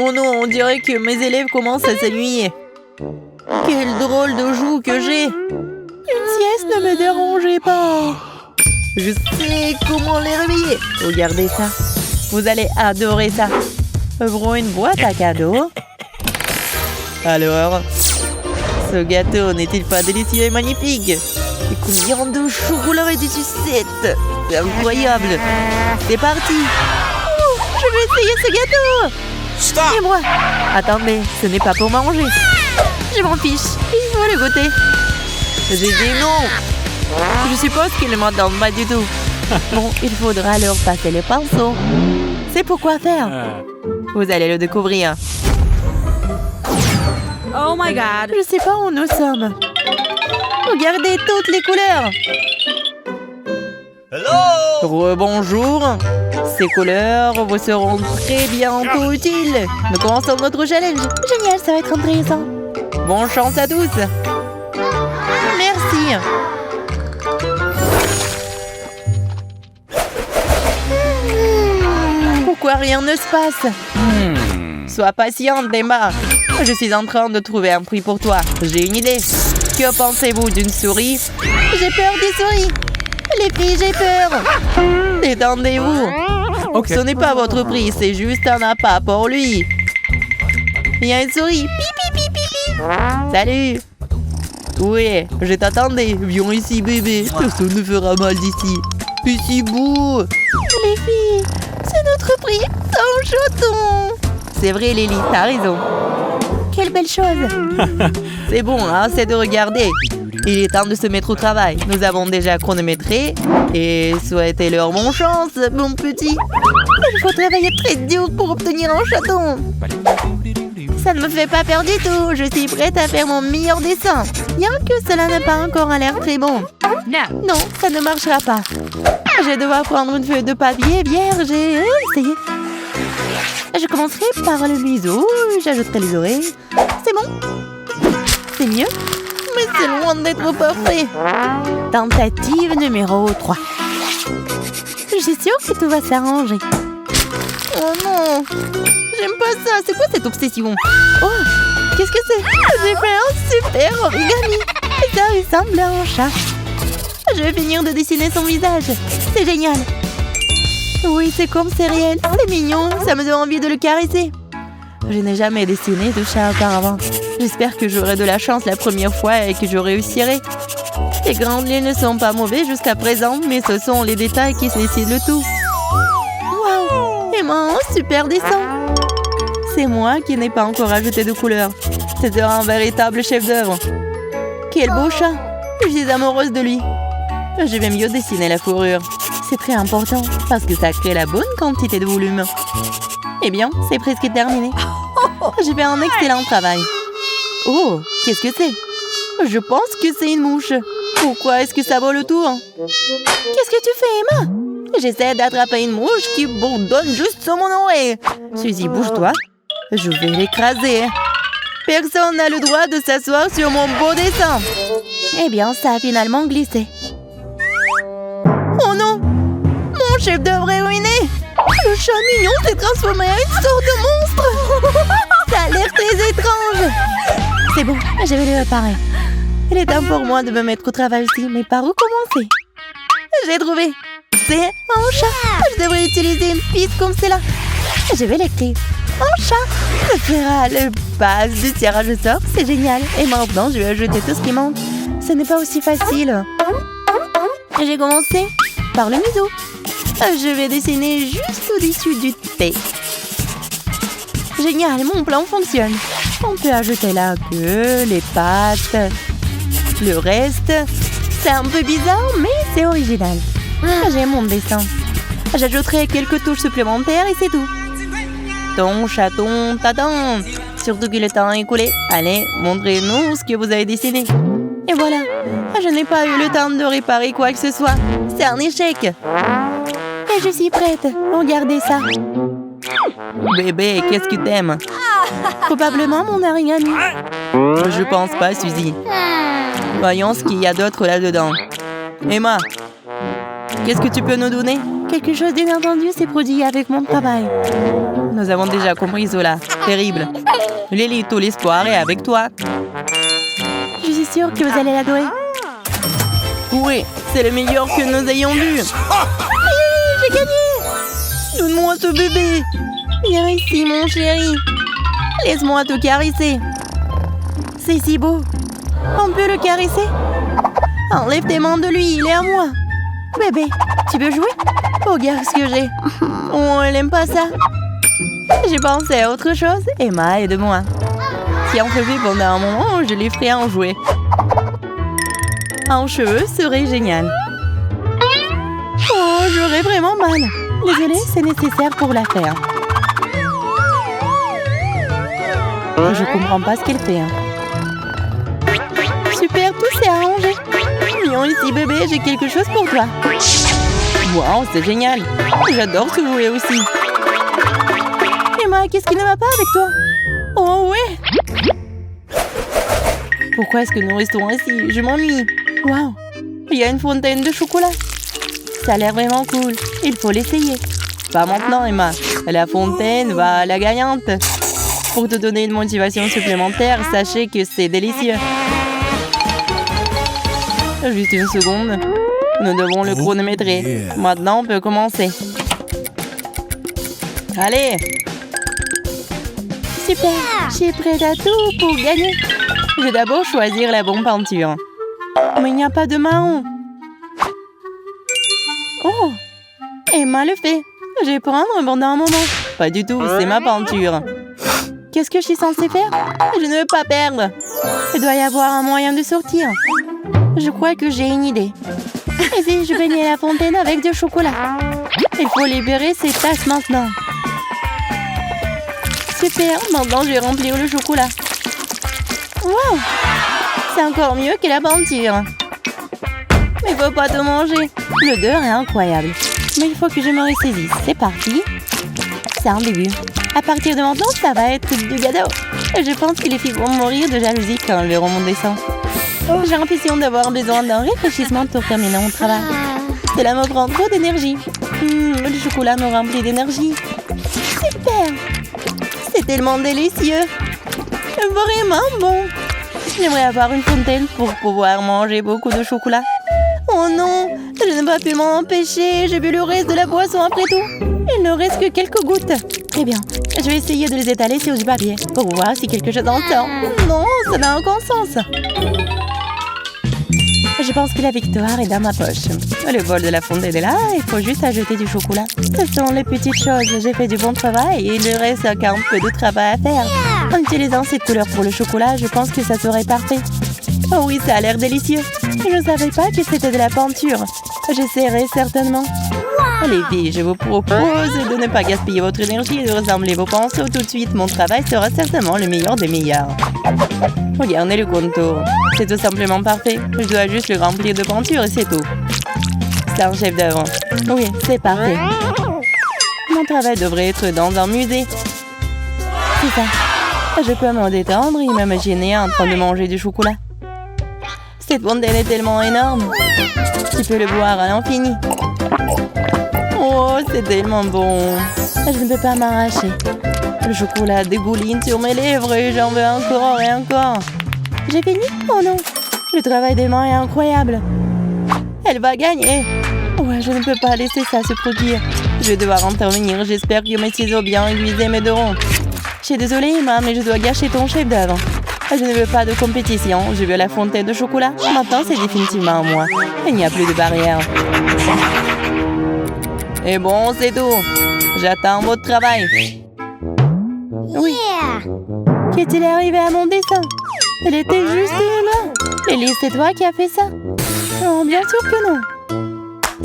Oh non, on dirait que mes élèves commencent à s'ennuyer. Quelle drôle de joue que j'ai. Une sieste ne me dérangeait pas. Je sais comment les réveiller. Regardez ça. Vous allez adorer ça. Ouvrons une boîte à cadeaux. Alors, ce gâteau n'est-il pas délicieux et magnifique? Et combien de chocolat et de sucettes. C'est incroyable. C'est parti. Oh, je vais essayer ce gâteau. Stop! Et moi? Attendez, ce n'est pas pour manger. Je m'en fiche. Il faut le goûter. J'ai dit non. Je suppose qu'ils ne m'entendent pas du tout. Bon, il faudra leur passer le pinceau. C'est pour quoi faire. Vous allez le découvrir. Oh my god. Je sais pas où nous sommes. Regardez toutes les couleurs. Hello! Rebonjour. Ces couleurs vous seront très bientôt utiles. Nous commençons notre challenge. Génial, ça va être intéressant. Bonne chance à tous. Merci. Pourquoi rien ne se passe? Sois patiente, Emma. Je suis en train de trouver un prix pour toi. J'ai une idée. Que pensez-vous d'une souris? J'ai peur des souris. Les filles, j'ai peur. Détendez-vous. Ok. Ce n'est pas votre prix, c'est juste un appât pour lui. Il y a une souris. Pipi, pipi, pipi. Salut. Oui, je t'attendais. Viens ici, bébé. Personne ne fera mal d'ici. Ici, bouh. Les filles, c'est notre prix. Sans jeton. C'est vrai, Lily, t'as raison. Quelle belle chose. C'est bon, hein, c'est de regarder. Il est temps de se mettre au travail. Nous avons déjà chronométré. Et souhaitez-leur bonne chance, mon petit. Il faut travailler très dur pour obtenir un chaton. Ça ne me fait pas peur du tout. Je suis prête à faire mon meilleur dessin. Bien que cela n'a pas encore l'air très bon. Non, ça ne marchera pas. Je vais devoir prendre une feuille de papier vierge et essayer. Je commencerai par le museau. J'ajouterai les oreilles. C'est bon? C'est mieux? Mais c'est loin d'être parfait. Tentative numéro 3. Je suis sûre que tout va s'arranger. Oh non, j'aime pas ça. C'est quoi cette obsession? Oh, qu'est-ce que c'est? J'ai fait un super origami. Ça ressemble à un chat. Je vais finir de dessiner son visage. C'est génial. Oui, c'est comme c'est réel. C'est mignon. Ça me donne envie de le caresser. Je n'ai jamais dessiné de chat auparavant. J'espère que j'aurai de la chance la première fois et que je réussirai. Les grandes lignes ne sont pas mauvais jusqu'à présent, mais ce sont les détails qui décident le tout. Waouh! Emma, un super dessin! C'est moi qui n'ai pas encore ajouté de couleur. C'est un véritable chef-d'œuvre. Quel beau chat! Je suis amoureuse de lui. Je vais mieux dessiner la fourrure. C'est très important parce que ça crée la bonne quantité de volume. Eh bien, c'est presque terminé. J'ai fait un excellent travail. Oh, qu'est-ce que c'est? Je pense que c'est une mouche. Pourquoi est-ce que ça vaut le tour? Qu'est-ce que tu fais, Emma? J'essaie d'attraper une mouche qui bourdonne juste sur mon oreille. Suzy, bouge-toi. Je vais l'écraser. Personne n'a le droit de s'asseoir sur mon beau dessin. Eh bien, ça a finalement glissé. Oh non! Mon chef-d'œuvre est ruiné! Le chat mignon s'est transformé en une sorte de monstre! Ça a l'air très étrange! C'est bon, je vais le réparer. Il est temps pour moi de me mettre au travail aussi, mais par où commencer? J'ai trouvé! C'est un chat! Je devrais utiliser une piste comme celle-là. Je vais l'écrire. Un chat! Ça fera le base du tirage au sort, c'est génial! Et maintenant, je vais ajouter tout ce qui manque. Ce n'est pas aussi facile. J'ai commencé par le museau. Je vais dessiner juste au-dessus du T. Génial, mon plan fonctionne. On peut ajouter la queue, les pattes, le reste. C'est un peu bizarre, mais c'est original. J'aime mon dessin. J'ajouterai quelques touches supplémentaires et c'est tout. Ton chaton t'attend. Surtout que le temps est écoulé. Allez, montrez-nous ce que vous avez dessiné. Et voilà. Je n'ai pas eu le temps de réparer quoi que ce soit. C'est un échec. Et je suis prête. Regardez ça. Bébé, qu'est-ce que t'aimes? Probablement mon origami. Je pense pas, Suzy. Voyons ce qu'il y a d'autre là-dedans. Emma, qu'est-ce que tu peux nous donner? Quelque chose d'inattendu s'est produit avec mon travail. Nous avons déjà compris cela. Terrible. Lily, tout l'espoir est avec toi. Je suis sûre que vous allez l'adorer. Oui, c'est le meilleur que nous ayons vu. J'ai gagné. Donne-moi ce bébé. Viens ici, mon chéri. Laisse-moi te caresser. C'est si beau. On peut le caresser? Enlève tes mains de lui, il est à moi. Bébé, tu veux jouer? Regarde ce que j'ai. Oh, elle aime pas ça. J'ai pensé à autre chose. Emma, aide-moi. Si on fait pendant un moment, je les ferai en jouet. Un cheveu serait génial. Oh, j'aurais vraiment mal. Désolée, c'est nécessaire pour la faire. Je comprends pas ce qu'elle fait. Super, tout s'est arrangé. Viens ici, bébé, j'ai quelque chose pour toi. Wow, c'est génial. J'adore ce jouet aussi. Emma, qu'est-ce qui ne va pas avec toi? Oh ouais. Pourquoi est-ce que nous restons ici? Je m'ennuie. Wow, il y a une fontaine de chocolat. Ça a l'air vraiment cool. Il faut l'essayer. Pas maintenant, Emma. La fontaine va à la gagnante. Pour te donner une motivation supplémentaire, sachez que c'est délicieux. Juste une seconde. Nous devons le chronométrer. Maintenant, on peut commencer. Allez! Super! Je suis prête à tout pour gagner. Je vais d'abord choisir la bonne peinture. Mais il n'y a pas de marron. Oh! Emma le fait. Je vais prendre pendant un moment. Pas du tout, c'est ma peinture. Qu'est-ce que je suis censée faire? Je ne veux pas perdre. Il doit y avoir un moyen de sortir. Je crois que j'ai une idée. Et si je baignais la fontaine avec du chocolat? Il faut libérer ces tasses maintenant. Super, maintenant je vais remplir le chocolat. Wow! C'est encore mieux que la peinture. Mais faut pas tout manger. L'odeur est incroyable. Mais il faut que je me ressaisisse. C'est parti. C'est un début. À partir de maintenant, ça va être du gâteau. Je pense que les filles vont mourir de jalousie quand elles verront mon dessin. J'ai l'impression d'avoir besoin d'un rafraîchissement pour terminer mon travail. Cela me prend trop d'énergie. Le chocolat me remplit d'énergie. Super! C'est tellement délicieux. Vraiment bon. J'aimerais avoir une fontaine pour pouvoir manger beaucoup de chocolat. Oh non, je n'ai pas pu m'en empêcher. J'ai bu le reste de la boisson après tout. Il ne reste que quelques gouttes. Très bien, je vais essayer de les étaler sur du papier pour voir si quelque chose en sort. Non, ça n'a aucun sens. Je pense que la victoire est dans ma poche. Le bol de la fontaine est là, il faut juste ajouter du chocolat. Ce sont les petites choses. J'ai fait du bon travail et il ne reste qu'un peu de travail à faire. En utilisant cette couleur pour le chocolat, je pense que ça serait parfait. Oh oui, ça a l'air délicieux. Je ne savais pas que c'était de la peinture. J'essaierai certainement. Les filles, je vous propose de ne pas gaspiller votre énergie et de rassembler vos pinceaux tout de suite. Mon travail sera certainement le meilleur des meilleurs. Regardez le contour. C'est tout simplement parfait. Je dois juste le remplir de peinture et c'est tout. C'est un chef d'œuvre. Oui, c'est parfait. Mon travail devrait être dans un musée. C'est ça. Je peux me détendre et m'imaginer en train de manger du chocolat. Cette fontaine est tellement énorme. Tu peux le boire à l'infini. Oh, c'est tellement bon. Je ne peux pas m'arracher. Le chocolat dégouline sur mes lèvres et j'en veux encore et encore. J'ai fini? Oh non. Le travail d'Emma est incroyable. Elle va gagner. Ouais, je ne peux pas laisser ça se produire. Je vais devoir intervenir. J'espère que mes ciseaux bien aiguisés m'aideront. Je suis désolée, Emma, mais je dois gâcher ton chef d'œuvre. Je ne veux pas de compétition. Je veux la fontaine de chocolat. Maintenant, c'est définitivement à moi. Il n'y a plus de barrière. Et bon, c'est tout. J'attends votre travail. Oui. Qu'est-il arrivé à mon dessin? Elle était juste là. Elise, c'est toi qui as fait ça? Non, bien sûr que non.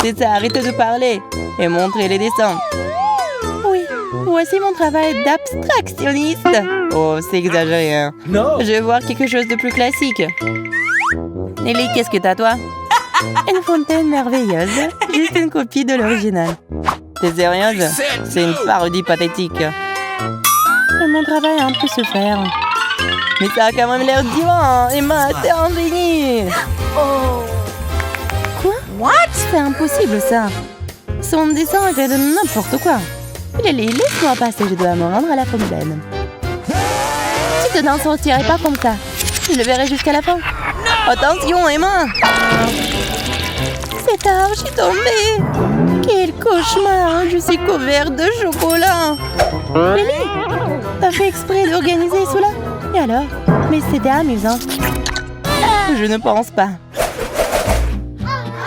C'est ça, arrêtez de parler et montrez les dessins. Oui, voici mon travail d'abstractionniste. Oh, c'est exagéré, hein? Non. Je vais voir quelque chose de plus classique. Nelly, qu'est-ce que t'as, toi? Une fontaine merveilleuse. Juste une copie de l'original. T'es sérieuse? C'est une parodie pathétique. Mon travail a un peu souffert. Mais ça a quand même l'air divin. Emma, t'es un génie. Oh. Quoi? What? C'est impossible, ça. Son dessin était de n'importe quoi. Lily, laisse-moi passer, je dois me rendre à la fontaine. Tu te n'en sortirais pas comme ça. Je le verrai jusqu'à la fin. Attention, Emma! C'est tard, je suis tombée. Quel cauchemar, je suis couverte de chocolat. Lily, t'as fait exprès d'organiser cela? Et alors? Mais c'était amusant. Je ne pense pas.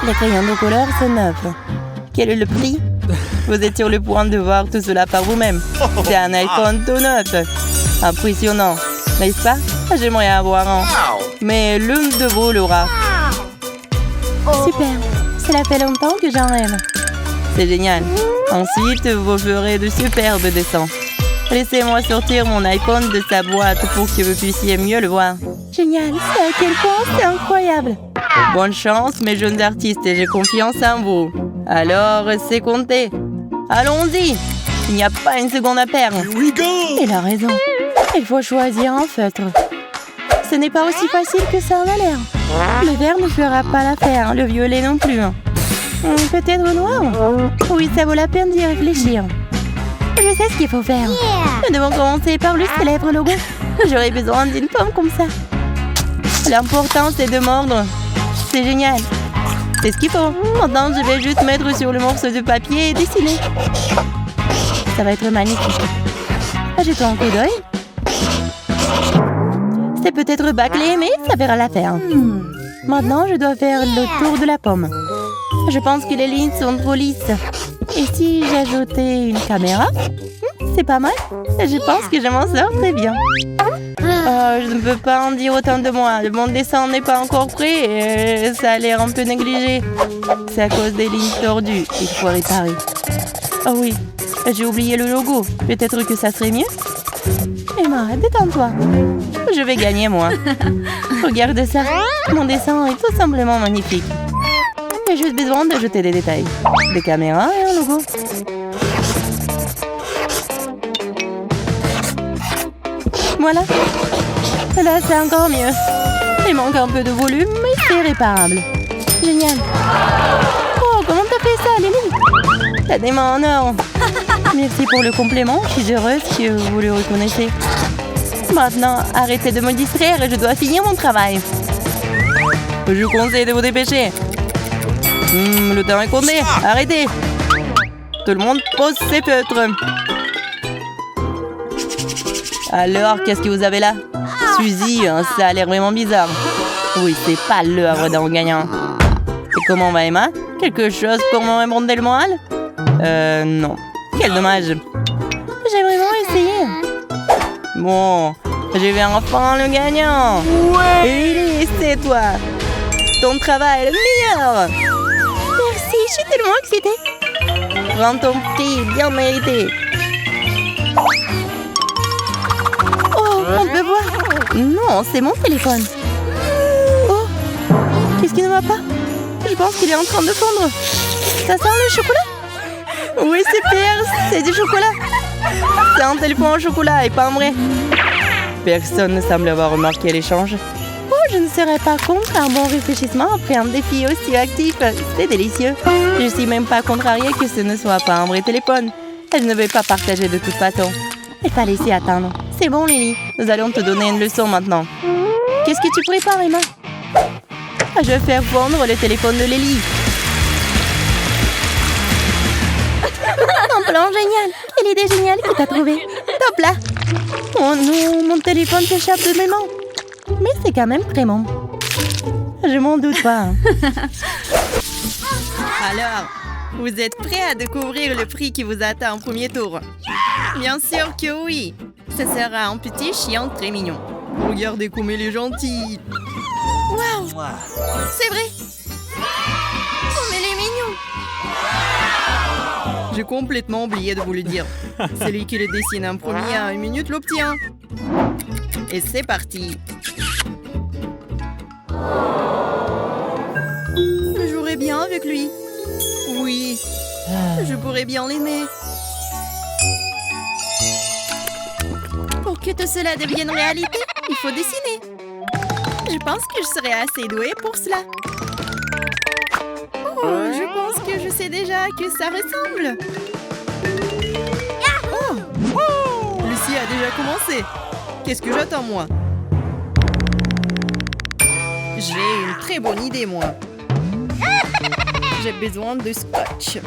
Les crayons de couleur sont neufs. Quel est le prix? Vous êtes sur le point de voir tout cela par vous-même. C'est un iPhone tout neuf. Impressionnant, n'est-ce pas? J'aimerais avoir un. Mais l'une de vous l'aura. Super. Cela fait longtemps que j'en rêve. C'est génial. Ensuite, vous ferez de superbes dessins. Laissez-moi sortir mon iPhone de sa boîte pour que vous puissiez mieux le voir. Génial. C'est à quel point c'est incroyable. Bonne chance, mes jeunes artistes, et j'ai confiance en vous. Alors, c'est compté. Allons-y. Il n'y a pas une seconde à perdre. Il a raison. Il faut choisir un feutre. Ce n'est pas aussi facile que ça en a l'air. Le vert ne fera pas l'affaire, le violet non plus. Peut-être noir? Oui, ça vaut la peine d'y réfléchir. Je sais ce qu'il faut faire. Nous devons commencer par le célèbre logo. J'aurais besoin d'une pomme comme ça. L'important, c'est de mordre. C'est génial. C'est ce qu'il faut. Maintenant, je vais juste mettre sur le morceau de papier et dessiner. Ça va être magnifique. Jetons un coup d'œil. C'est peut-être bâclé, mais ça fera l'affaire. Maintenant, je dois faire le tour de la pomme. Je pense que les lignes sont trop lisses. Et si j'ajoutais une caméra? C'est pas mal. Je pense que je m'en sors très bien. Je ne peux pas en dire autant de moi. Mon dessin n'est pas encore prêt et ça a l'air un peu négligé. C'est à cause des lignes tordues. Il faut réparer. Oh oui, j'ai oublié le logo. Peut-être que ça serait mieux? Emma, détends-toi. Je vais gagner, moi. Regarde ça. Mon dessin est tout simplement magnifique. J'ai juste besoin d'ajouter des détails. Des caméras et un logo. Voilà. Là, c'est encore mieux. Il manque un peu de volume, mais c'est réparable. Génial. Oh, comment t'as fait ça, Lily? T'as des mains en or. Merci pour le compliment. Je suis heureuse que vous le reconnaissiez. Maintenant, arrêtez de me distraire et je dois finir mon travail. Je vous conseille de vous dépêcher. Le temps est compté. Arrêtez. Tout le monde pose ses feutres. Alors, qu'est-ce que vous avez là? Suzy, ça a l'air vraiment bizarre. Oui, c'est pas l'heure d'un gagnant. Et comment va Emma? Quelque chose pour me remonter le moral? Non. Quel dommage. J'ai vraiment essayé. Bon, je vais enfin le gagnant. Ouais. Lily, c'est toi. Ton travail est le meilleur. Merci, je suis tellement excitée. Prends ton prix, bien mérité. Oh, on peut voir. Non, c'est mon téléphone. Oh, qu'est-ce qui ne va pas? Je pense qu'il est en train de fondre. Ça sent le chocolat? Oui, super, c'est du chocolat. C'est un téléphone au chocolat et pas en vrai. Personne ne semble avoir remarqué l'échange. Oh, je ne serais pas contre un bon réfléchissement après un défi aussi actif. C'est délicieux. Je suis même pas contrariée que ce ne soit pas un vrai téléphone. Je ne vais pas partager de toute façon. Et pas laisser attendre. C'est bon, Lily. Nous allons te donner une leçon maintenant. Qu'est-ce que tu prépares, Emma? Je vais faire fondre le téléphone de Lily. Un plan génial. Quelle idée géniale que t'as trouvée. Top là. Oh non, mon téléphone s'échappe de mes mains. Mais c'est quand même très bon. Je m'en doute pas. Alors, vous êtes prêts à découvrir le prix qui vous attend au premier tour? Bien sûr que oui. Ce sera un petit chien très mignon. Regardez comme il est gentil. Waouh! C'est vrai. Comme il est mignon. J'ai complètement oublié de vous le dire. Celui qui le dessine en premier à 1 minute l'obtient. Et c'est parti. Je jouerai bien avec lui. Oui, je pourrais bien l'aimer. Pour que tout cela devienne réalité, il faut dessiner. Je pense que je serai assez douée pour cela. Oh, je pense que je sais déjà à quoi ça ressemble. déjà commencé. Qu'est-ce que j'attends, moi? J'ai une très bonne idée, moi. J'ai besoin de scotch.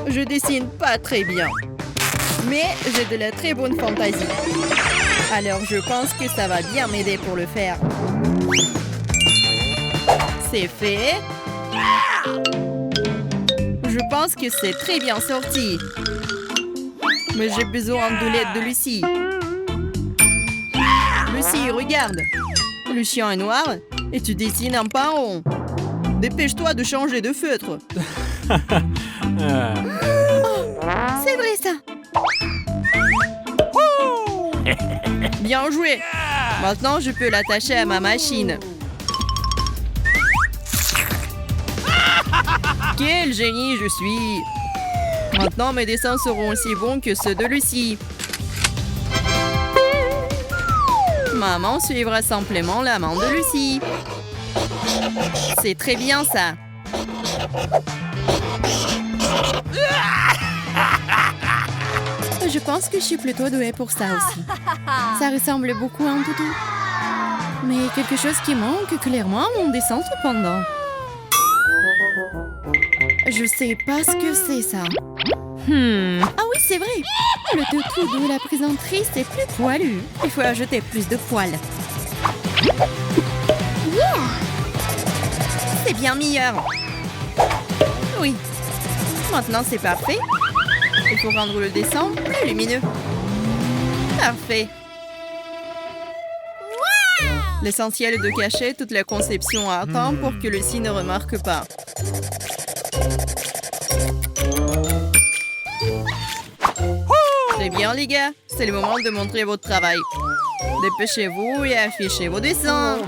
Je dessine pas très bien. Mais j'ai de la très bonne fantaisie. Alors je pense que ça va bien m'aider pour le faire. C'est fait. Je pense que c'est très bien sorti. Mais j'ai besoin de l'aide de Lucie. Lucie, regarde. Le chien est noir et tu dessines un pain rond. Dépêche-toi de changer de feutre. Oh, c'est vrai ça. Bien joué. Maintenant, je peux l'attacher à ma machine. Quel génie je suis! Maintenant, mes dessins seront aussi bons que ceux de Lucie. Maman suivra simplement la main de Lucie. C'est très bien ça. Je pense que je suis plutôt douée pour ça aussi. Ça ressemble beaucoup à un toutou. Mais quelque chose qui manque clairement à mon dessin cependant. Je sais pas ce que c'est ça. Ah oui, c'est vrai. Le toutou de la présentatrice est plus poilu. Il faut ajouter plus de poils. C'est bien meilleur. Oui. Maintenant, c'est parfait. Il faut rendre le dessin plus lumineux. Parfait. L'essentiel est de cacher toute la conception à temps pour que Lucie ne remarque pas. Très bien, les gars. C'est le moment de montrer votre travail. Dépêchez-vous et affichez vos dessins.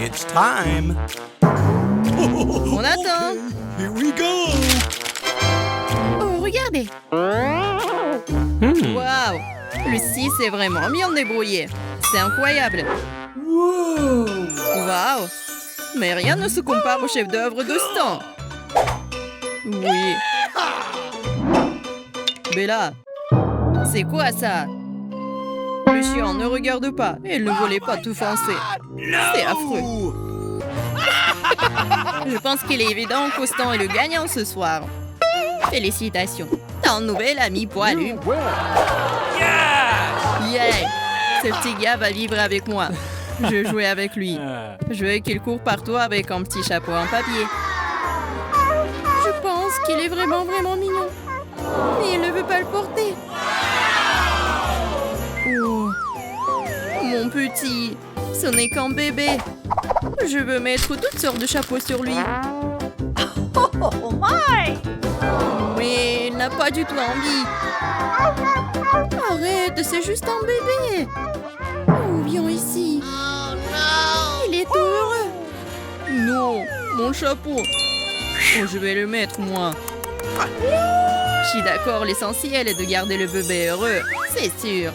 It's time. On attend. Here we go. Oh, regardez. Waouh. Lucie s'est vraiment bien débrouillée. C'est incroyable. Waouh. Mais rien ne se compare au chef-d'œuvre de Stan. Oui. Bella, c'est quoi ça? Le chien ne regarde pas et il ne voulait pas tout foncer. C'est affreux. Je pense qu'il est évident que Stan est le gagnant ce soir. Félicitations. T'as un nouvel ami poilu. Yeah! Ce petit gars va vivre avec moi. Je jouais avec lui. Je veux qu'il court partout avec un petit chapeau en papier. Je pense qu'il est vraiment mignon. Mais il ne veut pas le porter. Oh, mon petit, ce n'est qu'un bébé. Je veux mettre toutes sortes de chapeaux sur lui. Mais il n'a pas du tout envie. Arrête, c'est juste un bébé. Oh, viens ici. Il est tout heureux. Non, mon chapeau. Oh, je vais le mettre, moi. Je suis d'accord, l'essentiel est de garder le bébé heureux, c'est sûr.